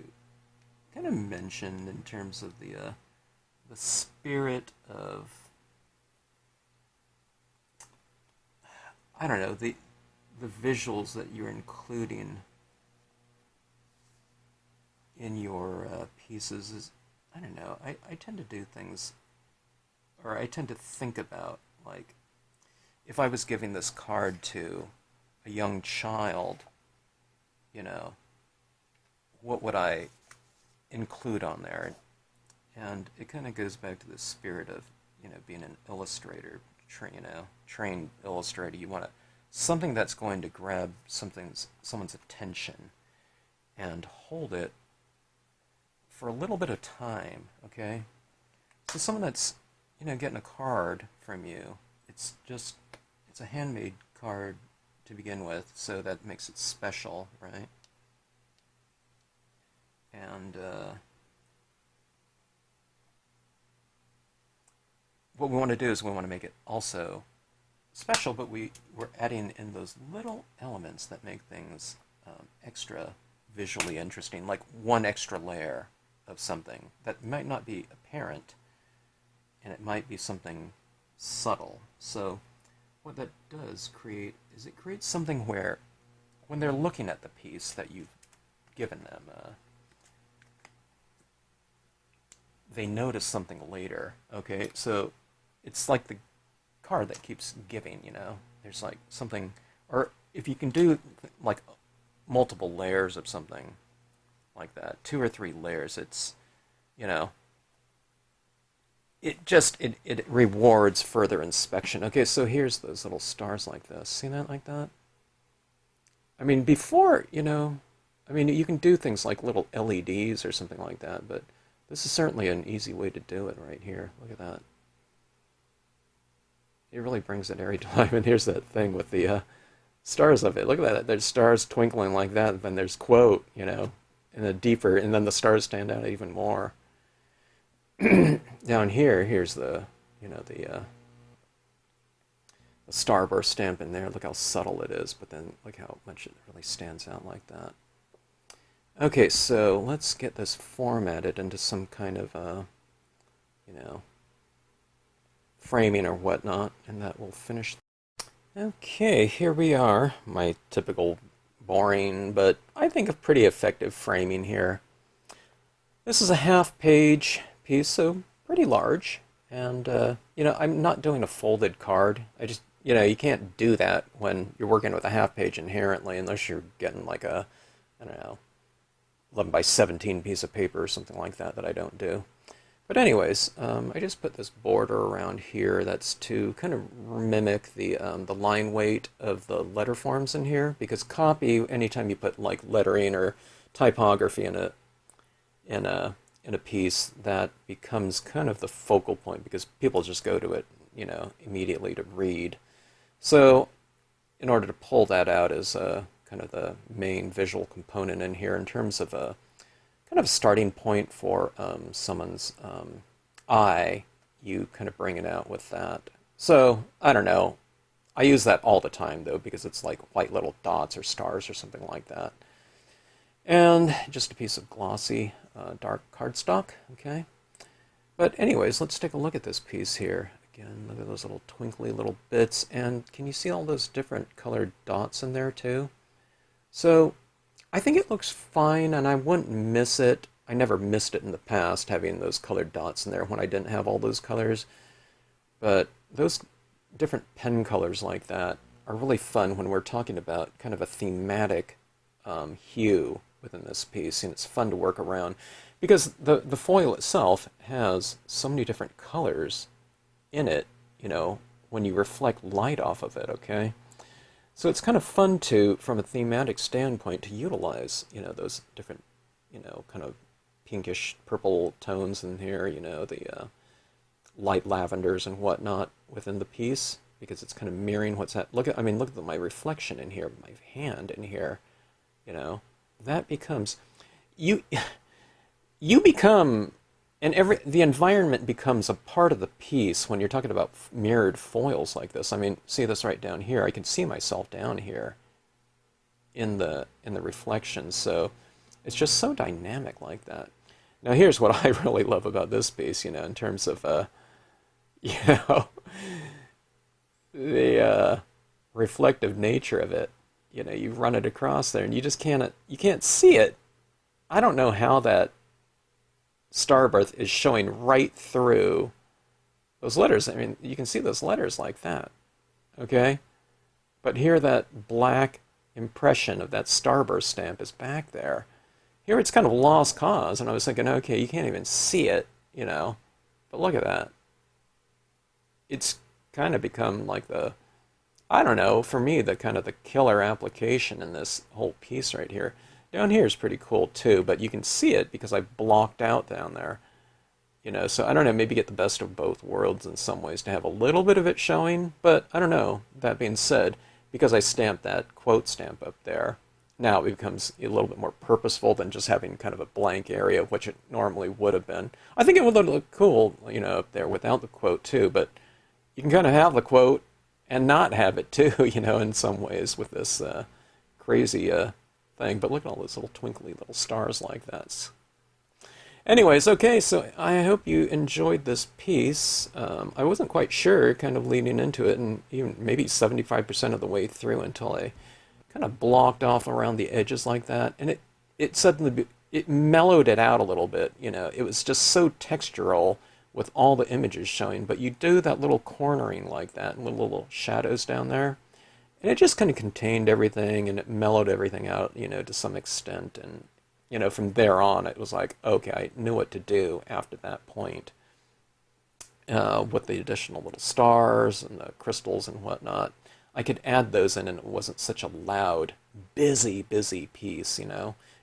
kind of mention in terms of the spirit of, I don't know, the visuals that you're including in your pieces is, I don't know, I tend to do things, or I tend to think about, like, if I was giving this card to a young child, you know, what would I include on there? And it kind of goes back to the spirit of, you know, being an illustrator, trained illustrator. You want something that's going to grab someone's attention and hold it for a little bit of time, okay? So someone that's, you know, getting a card from you, it's a handmade card to begin with, so that makes it special, right? And what we want to do is we want to make it also special, but we're adding in those little elements that make things extra visually interesting, like one extra layer of something that might not be apparent, and it might be something subtle. So what that does create is it creates something where when they're looking at the piece that you've given them, they notice something later. Okay, so it's like the card that keeps giving, you know. There's like something, or if you can do like multiple layers of something like that, 2 or 3 layers, it's, you know, it rewards further inspection. Okay, so here's those little stars like this. See that like that? I mean, before, you know, I mean, you can do things like little LEDs or something like that, but this is certainly an easy way to do it right here. Look at that. It really brings it every time. And here's that thing with the stars of it. Look at that. There's stars twinkling like that, and then there's quote, you know, in a deeper, and then the stars stand out even more. Down here, here's the, you know, the starburst stamp in there. Look how subtle it is, but then look how much it really stands out like that. Okay, so let's get this formatted into some kind of, you know, framing or whatnot, and that will finish. Okay, here we are. My typical boring, but I think a pretty effective framing here. This is a half-page piece, so pretty large. And, I'm not doing a folded card. I just, you can't do that when you're working with a half page inherently unless you're getting like a, I don't know, 11 by 17 piece of paper or something like that I don't do. But anyways, I just put this border around here that's to kind of mimic the line weight of the letter forms in here, because copy, anytime you put like lettering or typography in a in a piece, that becomes kind of the focal point because people just go to it, immediately to read. So in order to pull that out as kind of the main visual component in here in terms of a kind of a starting point for someone's eye, you kind of bring it out with that. So, I don't know. I use that all the time, though, because it's like white little dots or stars or something like that. And just a piece of glossy dark cardstock, okay? But anyways, let's take a look at this piece here. Again, look at those little twinkly little bits. And can you see all those different colored dots in there, too? So, I think it looks fine, and I wouldn't miss it. I never missed it in the past, having those colored dots in there when I didn't have all those colors. But those different pen colors like that are really fun when we're talking about kind of a thematic hue within this piece, and it's fun to work around because the foil itself has so many different colors in it, when you reflect light off of it, okay? So it's kind of fun to, from a thematic standpoint, to utilize, those different, kind of pinkish purple tones in here, the light lavenders and whatnot within the piece, because it's kind of mirroring what's at. Look at my reflection in here, my hand in here, that becomes, you, you become, and the environment becomes a part of the piece when you're talking about mirrored foils like this. I mean, see this right down here. I can see myself down here in the reflection. So it's just so dynamic like that. Now here's what I really love about this piece, in terms of you know, the reflective nature of it. You run it across there and you can't see it. I don't know how that Starbirth is showing right through those letters. I mean, you can see those letters like that, okay? But here that black impression of that Starburst stamp is back there. Here it's kind of lost cause, and I was thinking, okay, you can't even see it, But look at that. It's kind of become like I don't know, for me, the kind of the killer application in this whole piece right here. Down here is pretty cool too, but you can see it because I blocked out down there. So I don't know, maybe get the best of both worlds in some ways to have a little bit of it showing, but I don't know. That being said, because I stamped that quote stamp up there, now it becomes a little bit more purposeful than just having kind of a blank area, which it normally would have been. I think it would look cool, up there without the quote too, but you can kind of have the quote and not have it too, in some ways with this crazy thing. But look at all those little twinkly little stars like that. Anyways, okay, so I hope you enjoyed this piece. I wasn't quite sure, kind of leading into it, and even maybe 75% of the way through until I kind of blocked off around the edges like that, and it suddenly it mellowed it out a little bit. It was just so textural with all the images showing, but you do that little cornering like that, and little shadows down there, and it just kind of contained everything, and it mellowed everything out, to some extent, and from there on, it was like, okay, I knew what to do after that point with the additional little stars and the crystals and whatnot. I could add those in, and it wasn't such a loud, busy piece,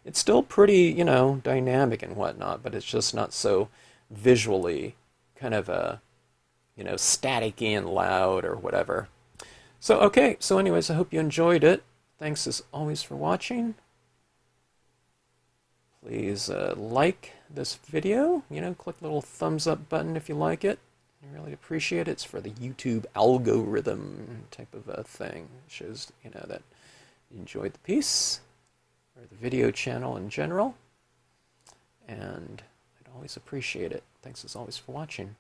It's still pretty, dynamic and whatnot, but it's just not so visually kind of staticky and loud or whatever. So, okay, so anyways, I hope you enjoyed it. Thanks as always for watching. Please like this video, click the little thumbs up button if you like it. I really appreciate it. It's for the YouTube algorithm type of a thing. It shows, that you enjoyed the piece, or the video channel in general. And I'd always appreciate it. Thanks as always for watching.